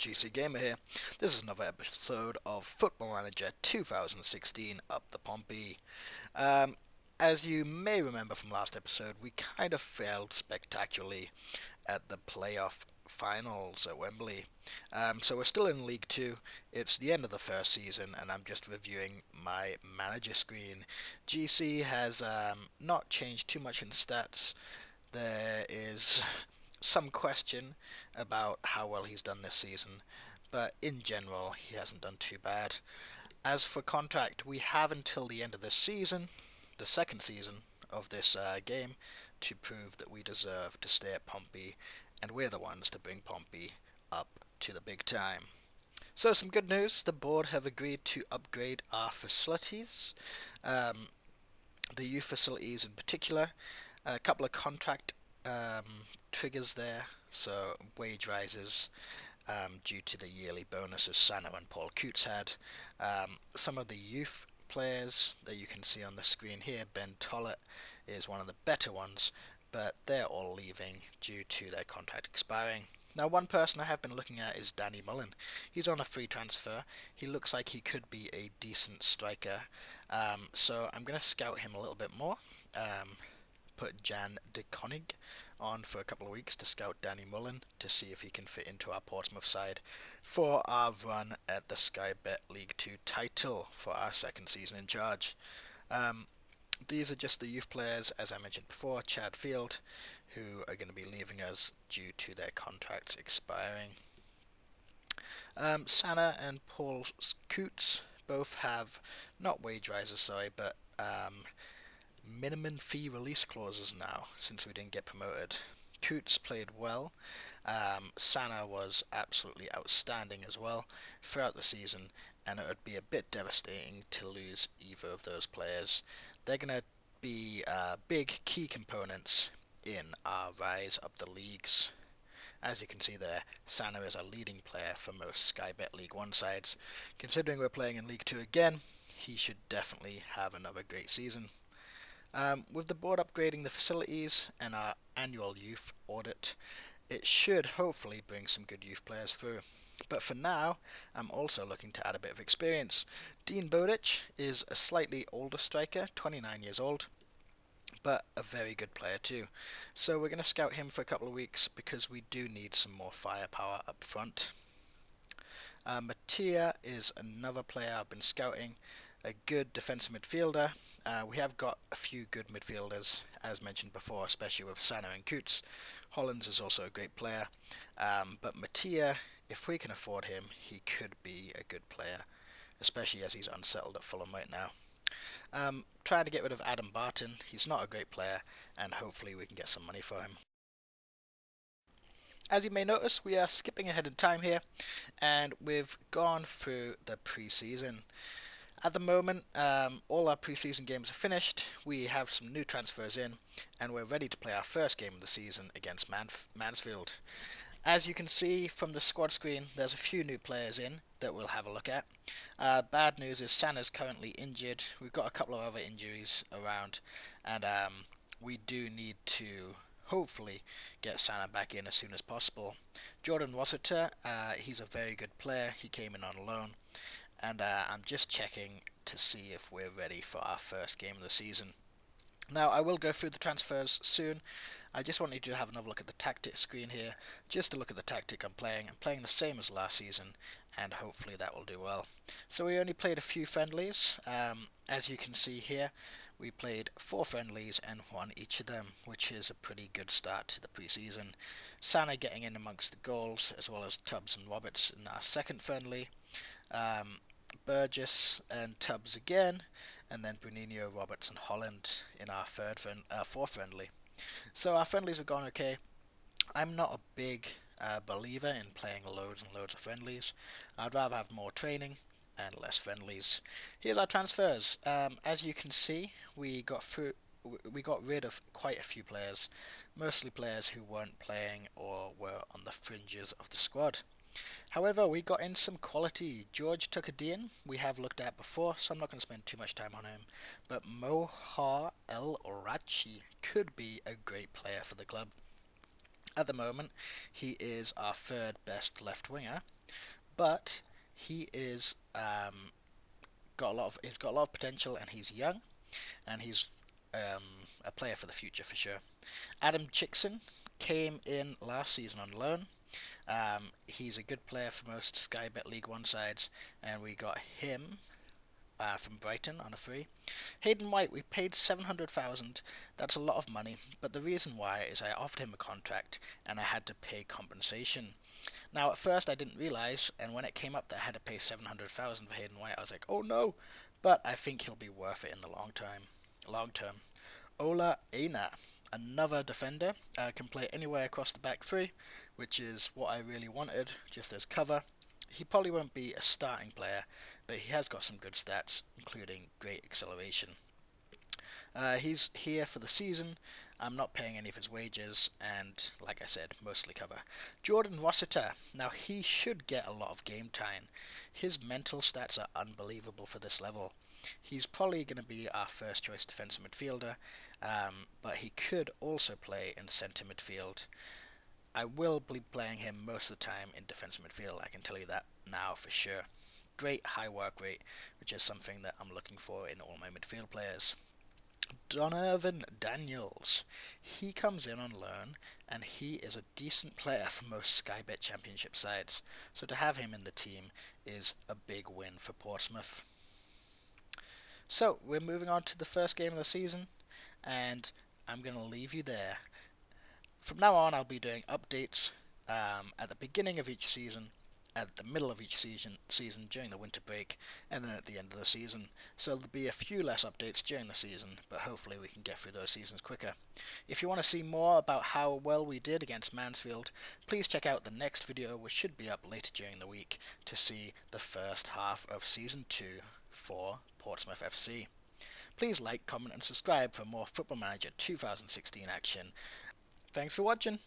GC Gamer here. This is another episode of Football Manager 2016 Up the Pompey. Um, as you may remember from last episode, we kind of failed spectacularly at the playoff finals at Wembley. So we're still in League 2. It's the end of the first season, and I'm just reviewing my manager screen. GC has not changed too much in stats. There is some question about how well he's done this season, but in general, he hasn't done too bad. As for contract, we have until the end of this season, the second season of this game, to prove that we deserve to stay at Pompey, and we're the ones to bring Pompey up to the big time. So some good news, the board have agreed to upgrade our facilities, the youth facilities in particular, a couple of contract triggers there, so wage rises due to the yearly bonuses Sano and Paul Coots had. Some of the youth players that you can see on the screen here, Ben Tollett is one of the better ones, but they're all leaving due to their contract expiring. Now, one person I have been looking at is Danny Mullen. He's on a free transfer. He looks like he could be a decent striker, so I'm going to scout him a little bit more. Put Jan de Koning on for a couple of weeks to scout Danny Mullen to see if he can fit into our Portsmouth side for our run at the Sky Bet League 2 title for our second season in charge. These are just the youth players, as I mentioned before, Chad Field, who are going to be leaving us due to their contracts expiring. Sana and Paul Coots both have, not wage rises, sorry, but minimum fee release clauses now since we didn't get promoted. Coots played well. Sana was absolutely outstanding as well throughout the season, and it would be a bit devastating to lose either of those players. They're going to be big key components in our rise up the leagues. As you can see there, Sana is a leading player for most Sky Bet League 1 sides. Considering we're playing in League 2 again, he should definitely have another great season. With the board upgrading the facilities and our annual youth audit, it should hopefully bring some good youth players through. But for now, I'm also looking to add a bit of experience. Dean Bodic is a slightly older striker, 29 years old, but a very good player too. So we're going to scout him for a couple of weeks because we do need some more firepower up front. Mattia is another player I've been scouting, a good defensive midfielder. We have got a few good midfielders, as mentioned before, especially with Sano and Coots. Hollands is also a great player, but Mattia, if we can afford him, he could be a good player, especially as he's unsettled at Fulham right now. Trying to get rid of Adam Barton. He's not a great player, and hopefully we can get some money for him. As you may notice, we are skipping ahead in time here, and we've gone through the pre-season. At the moment, all our pre-season games are finished, we have some new transfers in, and we're ready to play our first game of the season against Mansfield. As you can see from the squad screen, there's a few new players in that we'll have a look at. Bad news is Sana's currently injured. We've got a couple of other injuries around, and we do need to hopefully get Sana back in as soon as possible. Jordan Rossiter, he's a very good player. He came in on loan. And I'm just checking to see if we're ready for our first game of the season. Now, I will go through the transfers soon. I just wanted you to have another look at the tactics screen here, just to look at the tactic I'm playing. I'm playing the same as last season, and hopefully that will do well. So we only played a few friendlies. As you can see here, we played 4 friendlies and won each of them, which is a pretty good start to the pre-season. Sana getting in amongst the goals, as well as Tubbs and Roberts in our second friendly. Burgess and Tubbs again, and then Bruninho, Roberts and Holland in our fourth friendly. So our friendlies have gone okay. I'm not a big believer in playing loads and loads of friendlies. I'd rather have more training and less friendlies. Here's our transfers. As you can see, we got rid of quite a few players, mostly players who weren't playing or were on the fringes of the squad. However, we got in some quality. George Tukadian we have looked at before, so I'm not going to spend too much time on him. But Mohar El Orachi could be a great player for the club. At the moment, he is our third best left winger, but he is he's got a lot of potential, and he's young, and he's a player for the future for sure. Adam Chickson came in last season on loan. He's a good player for most Sky Bet League One sides, and we got him from Brighton on a free. Hayden White, we paid 700,000. That's a lot of money, but the reason why is I offered him a contract and I had to pay compensation. Now, at first, I didn't realize, and when it came up that I had to pay 700,000 for Hayden White, I was like, "Oh no!" But I think he'll be worth it in the long term. Long term. Ola Aina, another defender, can play anywhere across the back three, which is what I really wanted, just as cover. He probably won't be a starting player, but he has got some good stats, including great acceleration. He's here for the season. I'm not paying any of his wages, and like I said, mostly cover. Jordan Rossiter. Now, he should get a lot of game time. His mental stats are unbelievable for this level. He's probably going to be our first choice defensive midfielder, but he could also play in centre midfield. I will be playing him most of the time in defensive midfield, I can tell you that now for sure. Great high work rate, which is something that I'm looking for in all my midfield players. Donovan Daniels. He comes in on loan, and he is a decent player for most Sky Bet Championship sides. So to have him in the team is a big win for Portsmouth. So we're moving on to the first game of the season, and I'm going to leave you there. From now on, I'll be doing updates at the beginning of each season, at the middle of each season during the winter break, and then at the end of the season. So there'll be a few less updates during the season, but hopefully we can get through those seasons quicker. If you want to see more about how well we did against Mansfield, please check out the next video, which should be up later during the week, to see the first half of Season 2 for Portsmouth FC. Please like, comment and subscribe for more Football Manager 2016 action. Thanks for watching.